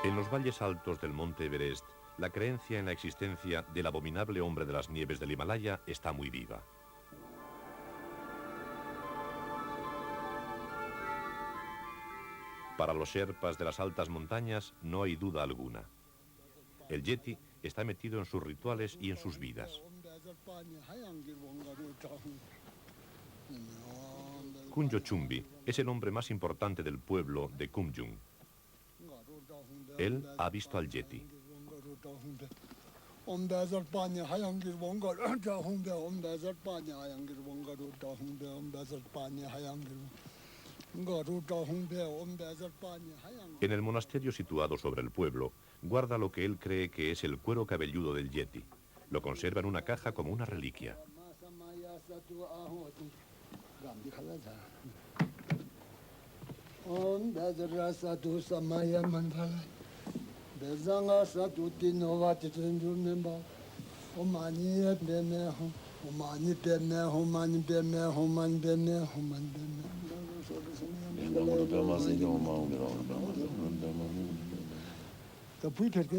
En los valles altos del monte Everest, la creencia en la existencia del abominable hombre de las nieves del Himalaya está muy viva. Para los sherpas de las altas montañas no hay duda alguna. El yeti está metido en sus rituales y en sus vidas. Kunjo Chumbi es el hombre más importante del pueblo de Kumjung. Él ha visto al yeti. En el monasterio situado sobre el pueblo, guarda lo que él cree que es el cuero cabelludo del yeti. Lo conserva en una caja como una reliquia.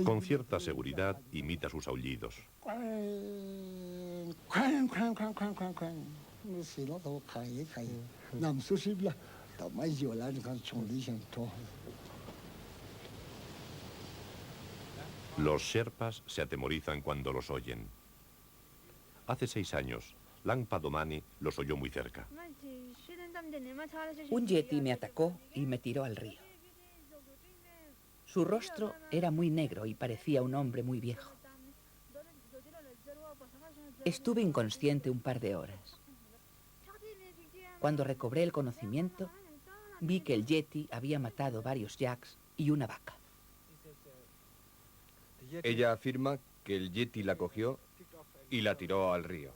Con cierta seguridad imita sus aullidos. Los sherpas se atemorizan cuando los oyen. Hace 6 años, Langpa Domani los oyó muy cerca. Un yeti me atacó y me tiró al río. Su rostro era muy negro y parecía un hombre muy viejo. Estuve inconsciente un par de horas. Cuando recobré el conocimiento, vi que el yeti había matado varios yaks y una vaca. Ella afirma que el yeti la cogió y la tiró al río.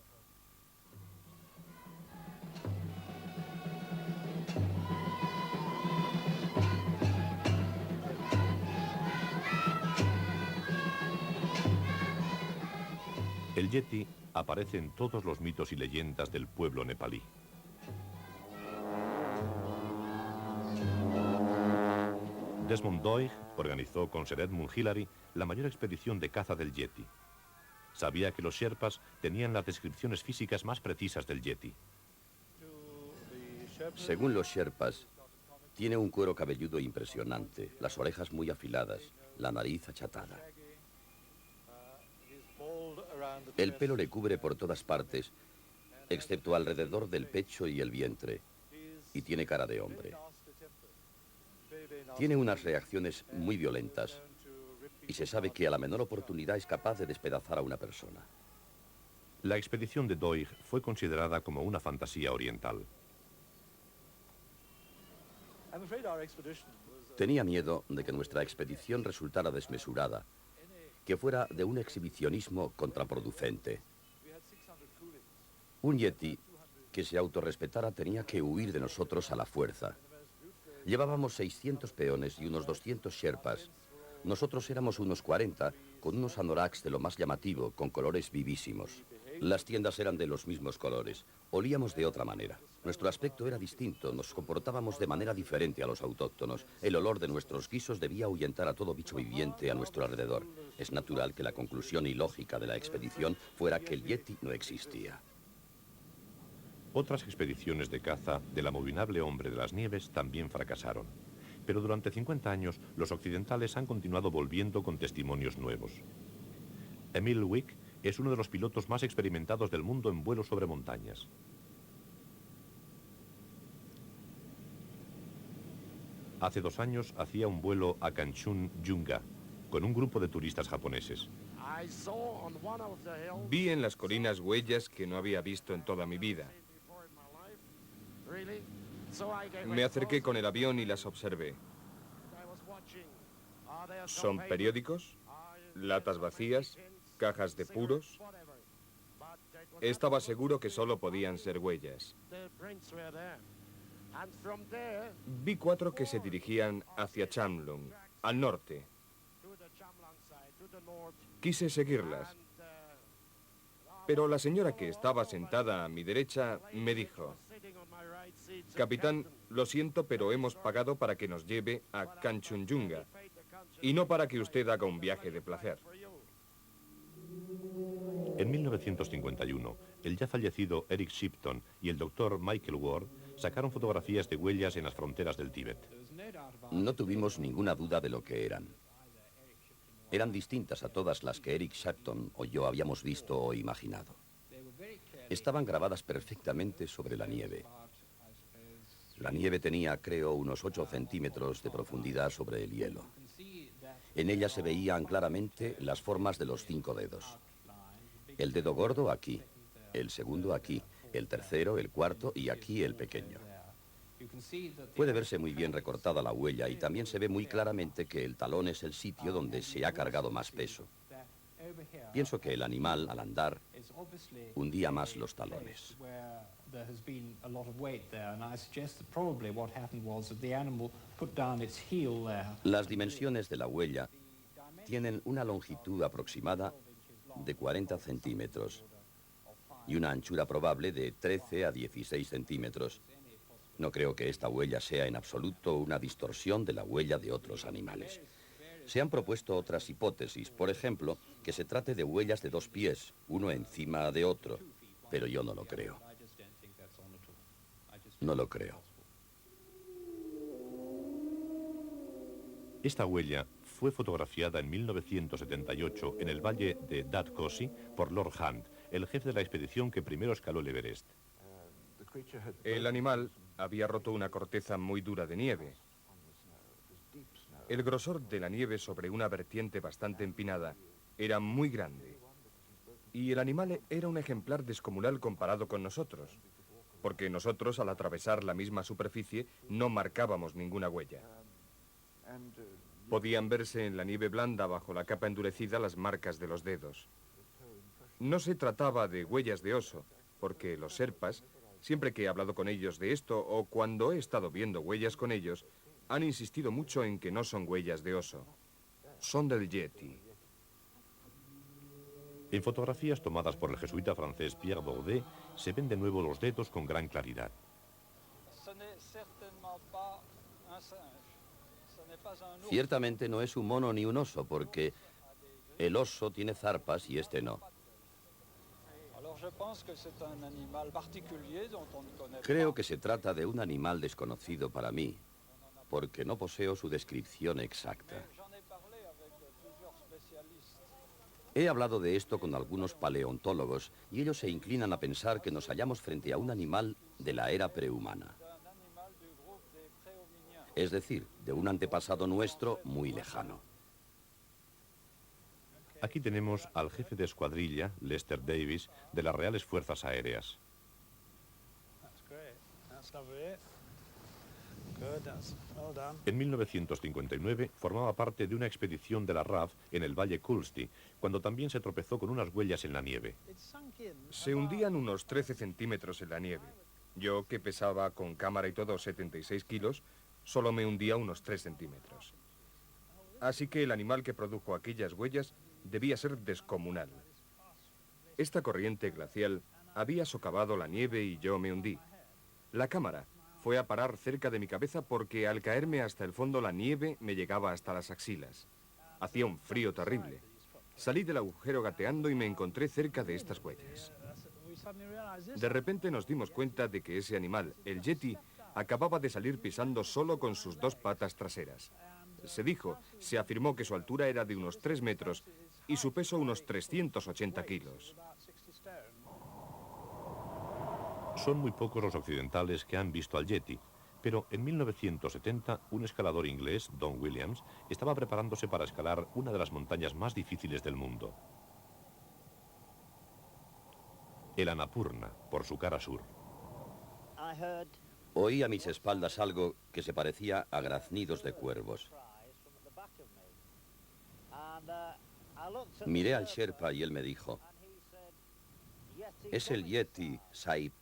El yeti aparece en todos los mitos y leyendas del pueblo nepalí. Desmond Doig organizó con Sir Edmund Hillary la mayor expedición de caza del yeti. Sabía que los sherpas tenían las descripciones físicas más precisas del yeti. Según los sherpas, tiene un cuero cabelludo impresionante, las orejas muy afiladas, la nariz achatada. El pelo le cubre por todas partes, excepto alrededor del pecho y el vientre, y tiene cara de hombre. Tiene unas reacciones muy violentas, y se sabe que a la menor oportunidad es capaz de despedazar a una persona. La expedición de Doig fue considerada como una fantasía oriental. Tenía miedo de que nuestra expedición resultara desmesurada, que fuera de un exhibicionismo contraproducente. Un yeti que se autorrespetara tenía que huir de nosotros a la fuerza. Llevábamos 600 peones y unos 200 sherpas. Nosotros éramos unos 40, con unos anoraks de lo más llamativo, con colores vivísimos. Las tiendas eran de los mismos colores. Olíamos de otra manera. Nuestro aspecto era distinto, nos comportábamos de manera diferente a los autóctonos. El olor de nuestros guisos debía ahuyentar a todo bicho viviente a nuestro alrededor. Es natural que la conclusión ilógica de la expedición fuera que el yeti no existía. Otras expediciones de caza del abominable hombre de las nieves también fracasaron. Pero durante 50 años, los occidentales han continuado volviendo con testimonios nuevos. Emil Wick es uno de los pilotos más experimentados del mundo en vuelo sobre montañas. Hace 2 años hacía un vuelo a Kanchenjunga con un grupo de turistas japoneses. Vi en las colinas huellas que no había visto en toda mi vida. Me acerqué con el avión y las observé. ¿Son periódicos? ¿Latas vacías? ¿Cajas de puros? Estaba seguro que solo podían ser huellas. Vi 4 que se dirigían hacia Chamlung, al norte. Quise seguirlas. Pero la señora que estaba sentada a mi derecha me dijo: Capitán, lo siento, pero hemos pagado para que nos lleve a Kanchenjunga. Y no para que usted haga un viaje de placer. En 1951, el ya fallecido Eric Shipton y el doctor Michael Ward sacaron fotografías de huellas en las fronteras del Tíbet. No tuvimos ninguna duda de lo que eran. Eran distintas a todas las que Eric Shipton o yo habíamos visto o imaginado. Estaban grabadas perfectamente sobre la nieve. La nieve tenía, creo, unos 8 centímetros de profundidad sobre el hielo. En ella se veían claramente las formas de los 5 dedos. El dedo gordo aquí, el segundo aquí, el tercero, el cuarto y aquí el pequeño. Puede verse muy bien recortada la huella y también se ve muy claramente que el talón es el sitio donde se ha cargado más peso. Pienso que el animal, al andar, hundía más los talones. Las dimensiones de la huella tienen una longitud aproximada de 40 centímetros y una anchura probable de 13 a 16 centímetros. No creo que esta huella sea en absoluto una distorsión de la huella de otros animales. Se han propuesto otras hipótesis, por ejemplo, que se trate de huellas de 2 pies, uno encima de otro, pero yo no lo creo. No lo creo. Esta huella fue fotografiada en 1978 en el valle de Dad Kosi por Lord Hunt, el jefe de la expedición que primero escaló el Everest. El animal había roto una corteza muy dura de nieve. El grosor de la nieve sobre una vertiente bastante empinada era muy grande. Y el animal era un ejemplar descomunal comparado con nosotros, porque nosotros, al atravesar la misma superficie, no marcábamos ninguna huella. Podían verse en la nieve blanda bajo la capa endurecida las marcas de los dedos. No se trataba de huellas de oso, porque los Sherpas, siempre que he hablado con ellos de esto o cuando he estado viendo huellas con ellos, han insistido mucho en que no son huellas de oso. Son del Yeti. En fotografías tomadas por el jesuita francés Pierre Bourdet se ven de nuevo los dedos con gran claridad. Ciertamente no es un mono ni un oso, porque el oso tiene zarpas y este no. Creo que se trata de un animal desconocido para mí, porque no poseo su descripción exacta. He hablado de esto con algunos paleontólogos y ellos se inclinan a pensar que nos hallamos frente a un animal de la era prehumana. Es decir, de un antepasado nuestro muy lejano. Aquí tenemos al jefe de escuadrilla, Lester Davis, de las Reales Fuerzas Aéreas. En 1959 formaba parte de una expedición de la RAF en el Valle Kulsti, cuando también se tropezó con unas huellas en la nieve. Se hundían unos 13 centímetros en la nieve. Yo, que pesaba con cámara y todo 76 kilos, solo me hundía unos 3 centímetros. Así que el animal que produjo aquellas huellas debía ser descomunal. Esta corriente glacial había socavado la nieve y yo me hundí. La cámara fue a parar cerca de mi cabeza porque al caerme hasta el fondo la nieve me llegaba hasta las axilas. Hacía un frío terrible. Salí del agujero gateando y me encontré cerca de estas huellas. De repente nos dimos cuenta de que ese animal, el Yeti, acababa de salir pisando solo con sus 2 patas traseras. Se afirmó que su altura era de unos 3 metros y su peso unos 380 kilos. Son muy pocos los occidentales que han visto al Yeti, pero en 1970 un escalador inglés, Don Williams, estaba preparándose para escalar una de las montañas más difíciles del mundo. El Annapurna, por su cara sur. Oí a mis espaldas algo que se parecía a graznidos de cuervos. Miré al Sherpa y él me dijo: «Es el Yeti, Sahib».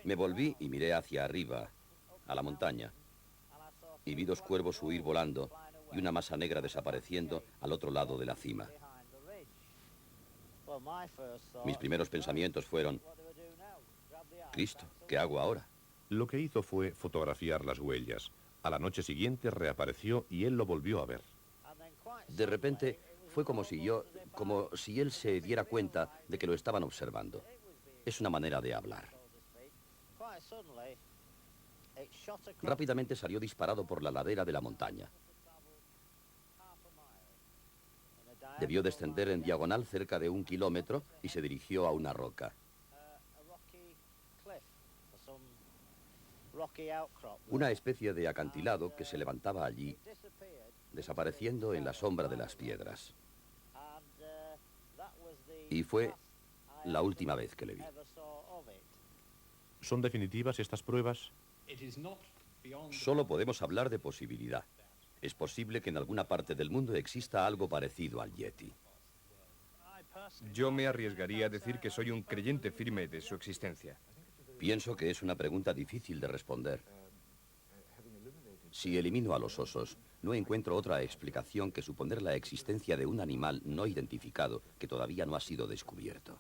Me volví y miré hacia arriba, a la montaña, y vi 2 cuervos huir volando y una masa negra desapareciendo al otro lado de la cima. Mis primeros pensamientos fueron: «Cristo, ¿qué hago ahora?». Lo que hizo fue fotografiar las huellas. A la noche siguiente reapareció y él lo volvió a ver. De repente fue como si él se diera cuenta de que lo estaban observando. Es una manera de hablar. Rápidamente salió disparado por la ladera de la montaña. Debió descender en diagonal cerca de 1 kilómetro y se dirigió a una roca. Una especie de acantilado que se levantaba allí, desapareciendo en la sombra de las piedras. Y fue la última vez que le vi. ¿Son definitivas estas pruebas? Solo podemos hablar de posibilidad. Es posible que en alguna parte del mundo exista algo parecido al Yeti. Yo me arriesgaría a decir que soy un creyente firme de su existencia. Pienso que es una pregunta difícil de responder. Si elimino a los osos, no encuentro otra explicación que suponer la existencia de un animal no identificado que todavía no ha sido descubierto.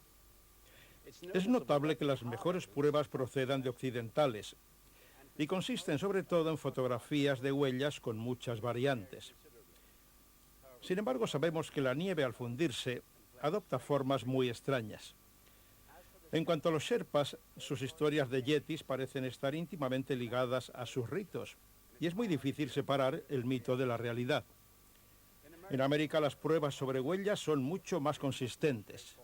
Es notable que las mejores pruebas procedan de occidentales y consisten sobre todo en fotografías de huellas con muchas variantes. Sin embargo, sabemos que la nieve al fundirse adopta formas muy extrañas. En cuanto a los Sherpas, sus historias de yetis parecen estar íntimamente ligadas a sus ritos, y es muy difícil separar el mito de la realidad. En América las pruebas sobre huellas son mucho más consistentes.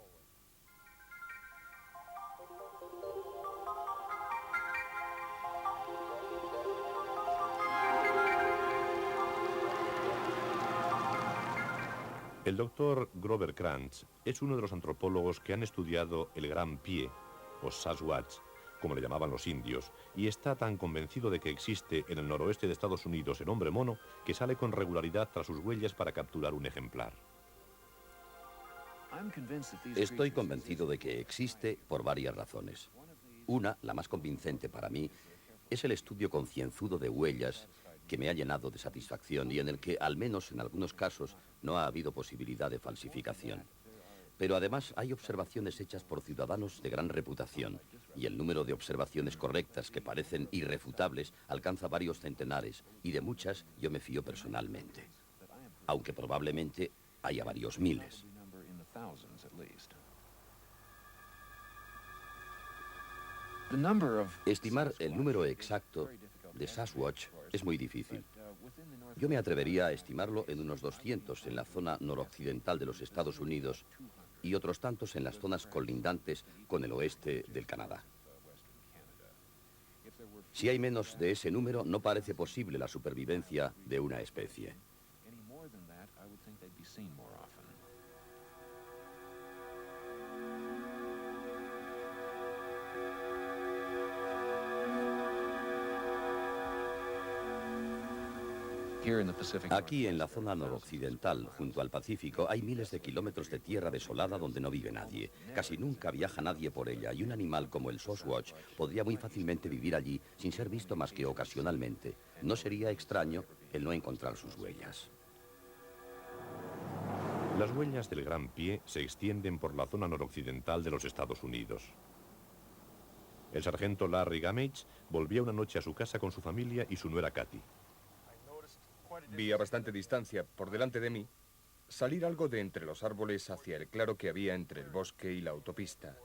El doctor Grover Krantz es uno de los antropólogos que han estudiado el Gran Pie, o Sasquatch, como le llamaban los indios, y está tan convencido de que existe en el noroeste de Estados Unidos el hombre mono que sale con regularidad tras sus huellas para capturar un ejemplar. Estoy convencido de que existe por varias razones. Una, la más convincente para mí, es el estudio concienzudo de huellas que me ha llenado de satisfacción y en el que, al menos en algunos casos, no ha habido posibilidad de falsificación. Pero además hay observaciones hechas por ciudadanos de gran reputación y el número de observaciones correctas que parecen irrefutables alcanza varios centenares y de muchas yo me fío personalmente, aunque probablemente haya varios miles. Estimar el número exacto de Sasquatch es muy difícil. Yo me atrevería a estimarlo en unos 200 en la zona noroccidental de los Estados Unidos y otros tantos en las zonas colindantes con el oeste del Canadá. Si hay menos de ese número, no parece posible la supervivencia de una especie. Aquí, en la zona noroccidental, junto al Pacífico, hay miles de kilómetros de tierra desolada donde no vive nadie. Casi nunca viaja nadie por ella, y un animal como el Sasquatch podría muy fácilmente vivir allí sin ser visto más que ocasionalmente. No sería extraño el no encontrar sus huellas. Las huellas del Gran Pie se extienden por la zona noroccidental de los Estados Unidos. El sargento Larry Gamage volvía una noche a su casa con su familia y su nuera Kathy. Vi a bastante distancia, por delante de mí, salir algo de entre los árboles hacia el claro que había entre el bosque y la autopista.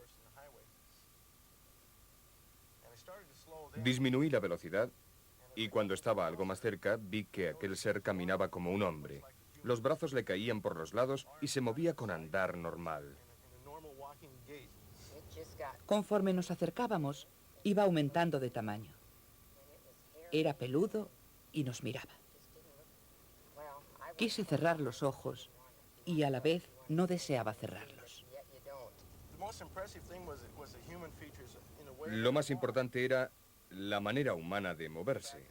Disminuí la velocidad y cuando estaba algo más cerca vi que aquel ser caminaba como un hombre. Los brazos le caían por los lados y se movía con andar normal. Conforme nos acercábamos, iba aumentando de tamaño. Era peludo y nos miraba. Quise cerrar los ojos y a la vez no deseaba cerrarlos. Lo más importante era la manera humana de moverse.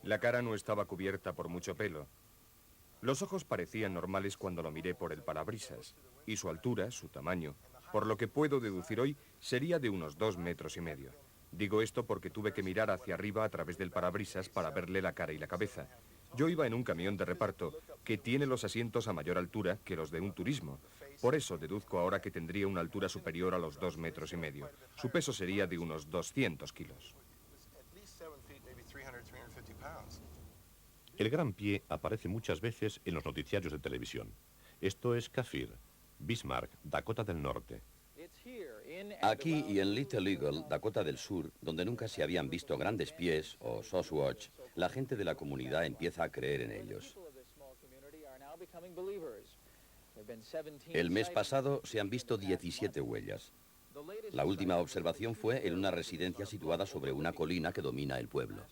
La cara no estaba cubierta por mucho pelo. Los ojos parecían normales cuando lo miré por el parabrisas, y su altura, su tamaño, por lo que puedo deducir hoy, sería de unos 2,5 metros. Digo esto porque tuve que mirar hacia arriba a través del parabrisas para verle la cara y la cabeza. Yo iba en un camión de reparto que tiene los asientos a mayor altura que los de un turismo. Por eso deduzco ahora que tendría una altura superior a los 2,5 metros. Su peso sería de unos 200 kilos. El gran pie aparece muchas veces en los noticiarios de televisión. Esto es Kafir, Bismarck, Dakota del Norte. Aquí y en Little Eagle, Dakota del Sur, donde nunca se habían visto grandes pies o Sasquatch, la gente de la comunidad empieza a creer en ellos. El mes pasado se han visto 17 huellas. La última observación fue en una residencia situada sobre una colina que domina el pueblo.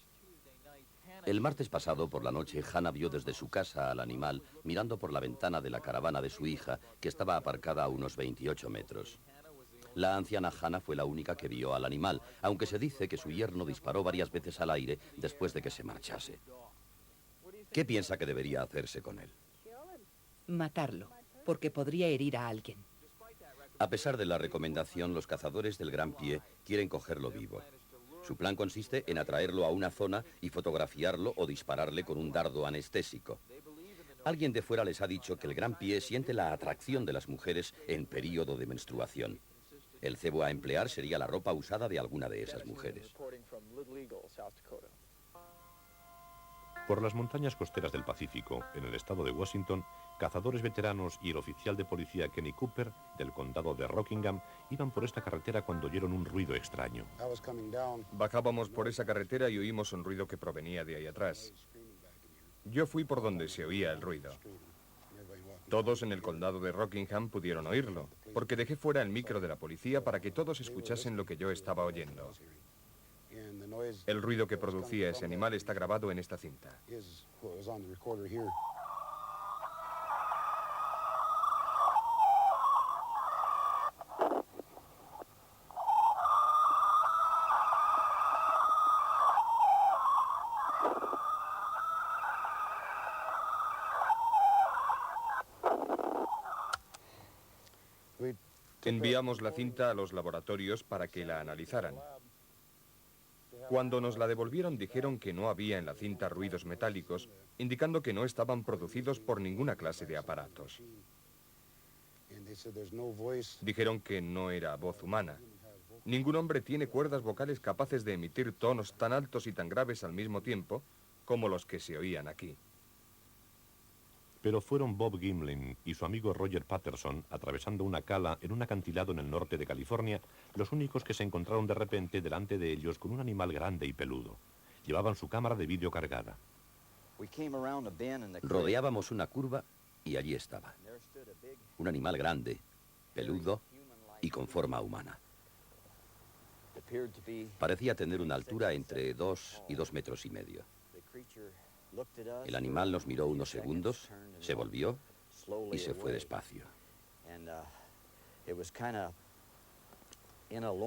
El martes pasado por la noche, Hannah vio desde su casa al animal mirando por la ventana de la caravana de su hija, que estaba aparcada a unos 28 metros. La anciana Hannah fue la única que vio al animal, aunque se dice que su yerno disparó varias veces al aire después de que se marchase. ¿Qué piensa que debería hacerse con él? Matarlo, porque podría herir a alguien. A pesar de la recomendación, los cazadores del gran pie quieren cogerlo vivo. Su plan consiste en atraerlo a una zona y fotografiarlo o dispararle con un dardo anestésico. Alguien de fuera les ha dicho que el gran pie siente la atracción de las mujeres en período de menstruación. El cebo a emplear sería la ropa usada de alguna de esas mujeres. Por las montañas costeras del Pacífico, en el estado de Washington, cazadores veteranos y el oficial de policía Kenny Cooper, del condado de Rockingham, iban por esta carretera cuando oyeron un ruido extraño. Bajábamos por esa carretera y oímos un ruido que provenía de ahí atrás. Yo fui por donde se oía el ruido. Todos en el condado de Rockingham pudieron oírlo, porque dejé fuera el micro de la policía para que todos escuchasen lo que yo estaba oyendo. El ruido que producía ese animal está grabado en esta cinta. Enviamos la cinta a los laboratorios para que la analizaran. Cuando nos la devolvieron dijeron que no había en la cinta ruidos metálicos, indicando que no estaban producidos por ninguna clase de aparatos. Dijeron que no era voz humana. Ningún hombre tiene cuerdas vocales capaces de emitir tonos tan altos y tan graves al mismo tiempo como los que se oían aquí. Pero fueron Bob Gimlin y su amigo Roger Patterson, atravesando una cala en un acantilado en el norte de California, los únicos que se encontraron de repente delante de ellos con un animal grande y peludo. Llevaban su cámara de vídeo cargada. Rodeábamos una curva y allí estaba. Un animal grande, peludo y con forma humana. Parecía tener una altura entre 2 y 2,5 metros. El animal nos miró unos segundos, se volvió y se fue despacio.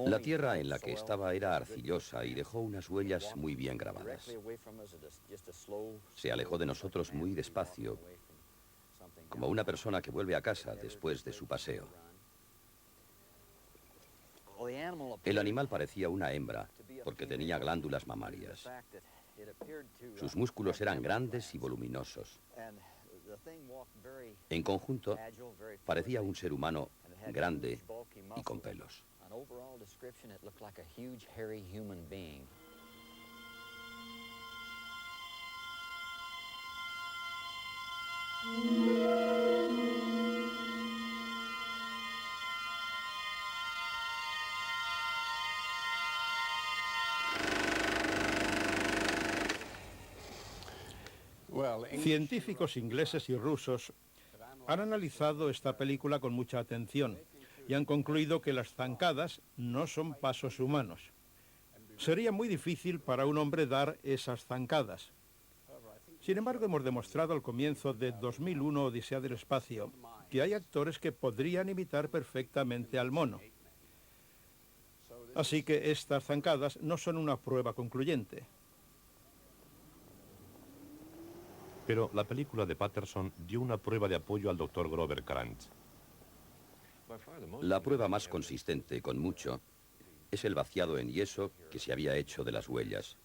La tierra en la que estaba era arcillosa y dejó unas huellas muy bien grabadas. Se alejó de nosotros muy despacio, como una persona que vuelve a casa después de su paseo. El animal parecía una hembra, porque tenía glándulas mamarias. Sus músculos eran grandes y voluminosos. En conjunto, parecía un ser humano grande y con pelos. Científicos ingleses y rusos han analizado esta película con mucha atención y han concluido que las zancadas no son pasos humanos. Sería muy difícil para un hombre dar esas zancadas. Sin embargo, hemos demostrado al comienzo de 2001 Odisea del Espacio que hay actores que podrían imitar perfectamente al mono. Así que estas zancadas no son una prueba concluyente. Pero la película de Patterson dio una prueba de apoyo al Dr. Grover Krantz. La prueba más consistente, con mucho, es el vaciado en yeso que se había hecho de las huellas.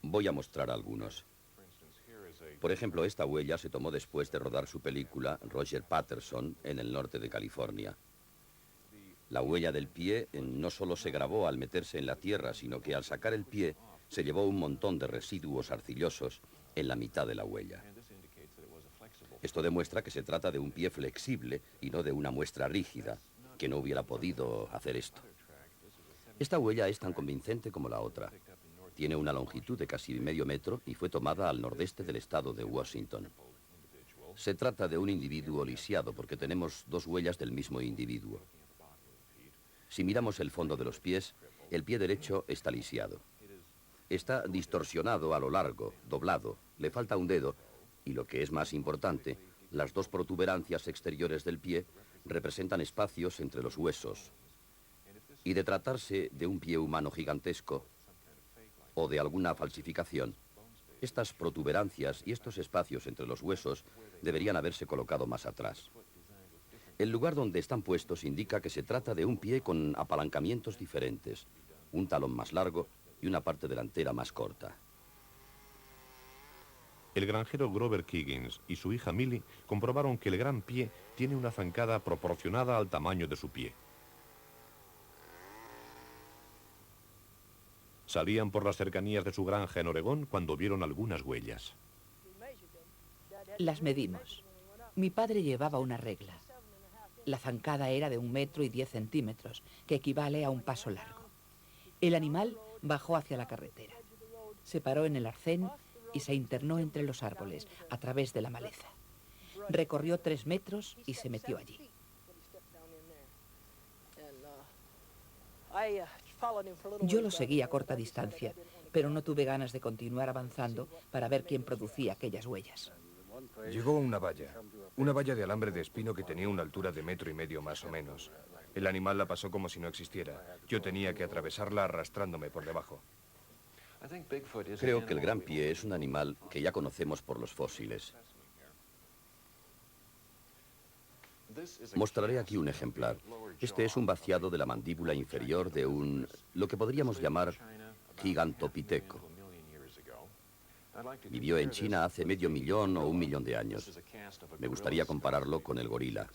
Voy a mostrar algunos. Por ejemplo, esta huella se tomó después de rodar su película Roger Patterson en el norte de California. La huella del pie no solo se grabó al meterse en la tierra, sino que al sacar el pie Se llevó un montón de residuos arcillosos en la mitad de la huella. Esto demuestra que se trata de un pie flexible y no de una muestra rígida, que no hubiera podido hacer esto. Esta huella es tan convincente como la otra. Tiene una longitud de casi medio metro y fue tomada al nordeste del estado de Washington. Se trata de un individuo lisiado porque tenemos dos huellas del mismo individuo. Si miramos el fondo de los pies, el pie derecho está lisiado. Está distorsionado a lo largo, doblado, le falta un dedo y, lo que es más importante, las dos protuberancias exteriores del pie representan espacios entre los huesos. Y de tratarse de un pie humano gigantesco o de alguna falsificación, estas protuberancias y estos espacios entre los huesos deberían haberse colocado más atrás. El lugar donde están puestos indica que se trata de un pie con apalancamientos diferentes, un talón más largo y una parte delantera más corta. El granjero Grover Kiggins y su hija Millie comprobaron que el gran pie tiene una zancada proporcionada al tamaño de su pie. Salían por las cercanías de su granja en Oregón cuando vieron algunas huellas. Las medimos. Mi padre llevaba una regla. La zancada era de 1,10 m, que equivale a un paso largo. El animal bajó hacia la carretera. Se paró en el arcén y se internó entre los árboles, a través de la maleza. Recorrió 3 metros y se metió allí. Yo lo seguí a corta distancia, pero no tuve ganas de continuar avanzando para ver quién producía aquellas huellas. Llegó a una valla de alambre de espino que tenía una altura de 1,5 metros más o menos. El animal la pasó como si no existiera. Yo tenía que atravesarla arrastrándome por debajo. Creo que el gran pie es un animal que ya conocemos por los fósiles. Mostraré aquí un ejemplar. Este es un vaciado de la mandíbula inferior de lo que podríamos llamar gigantopiteco. Vivió en China hace medio millón o 1 millón de años. Me gustaría compararlo con el gorila.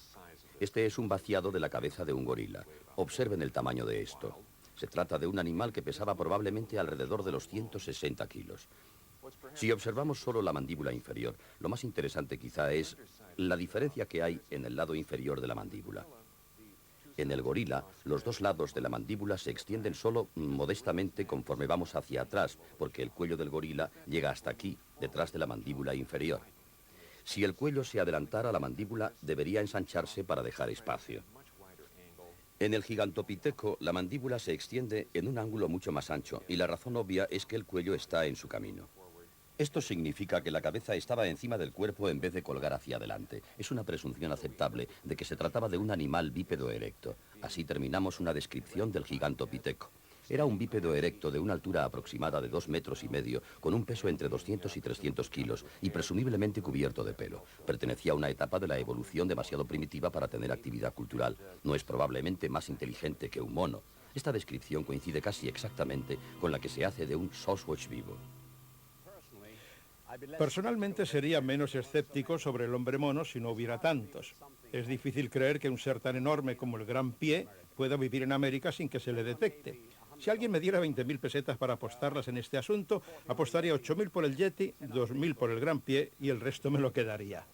Este es un vaciado de la cabeza de un gorila. Observen el tamaño de esto. Se trata de un animal que pesaba probablemente alrededor de los 160 kilos. Si observamos solo la mandíbula inferior, lo más interesante quizá es la diferencia que hay en el lado inferior de la mandíbula. En el gorila, los dos lados de la mandíbula se extienden solo modestamente conforme vamos hacia atrás, porque el cuello del gorila llega hasta aquí, detrás de la mandíbula inferior. Si el cuello se adelantara, la mandíbula debería ensancharse para dejar espacio. En el gigantopiteco, la mandíbula se extiende en un ángulo mucho más ancho, y la razón obvia es que el cuello está en su camino. Esto significa que la cabeza estaba encima del cuerpo en vez de colgar hacia adelante. Es una presunción aceptable de que se trataba de un animal bípedo erecto. Así terminamos una descripción del gigantopiteco. Era un bípedo erecto de una altura aproximada de 2,5 metros, con un peso entre 200 y 300 kilos y presumiblemente cubierto de pelo. Pertenecía a una etapa de la evolución demasiado primitiva para tener actividad cultural. No es probablemente más inteligente que un mono. Esta descripción coincide casi exactamente con la que se hace de un Sasquatch vivo. Personalmente sería menos escéptico sobre el hombre mono si no hubiera tantos. Es difícil creer que un ser tan enorme como el gran pie pueda vivir en América sin que se le detecte. Si alguien me diera 20.000 pesetas para apostarlas en este asunto, apostaría 8.000 por el Yeti, 2.000 por el gran pie y el resto me lo quedaría.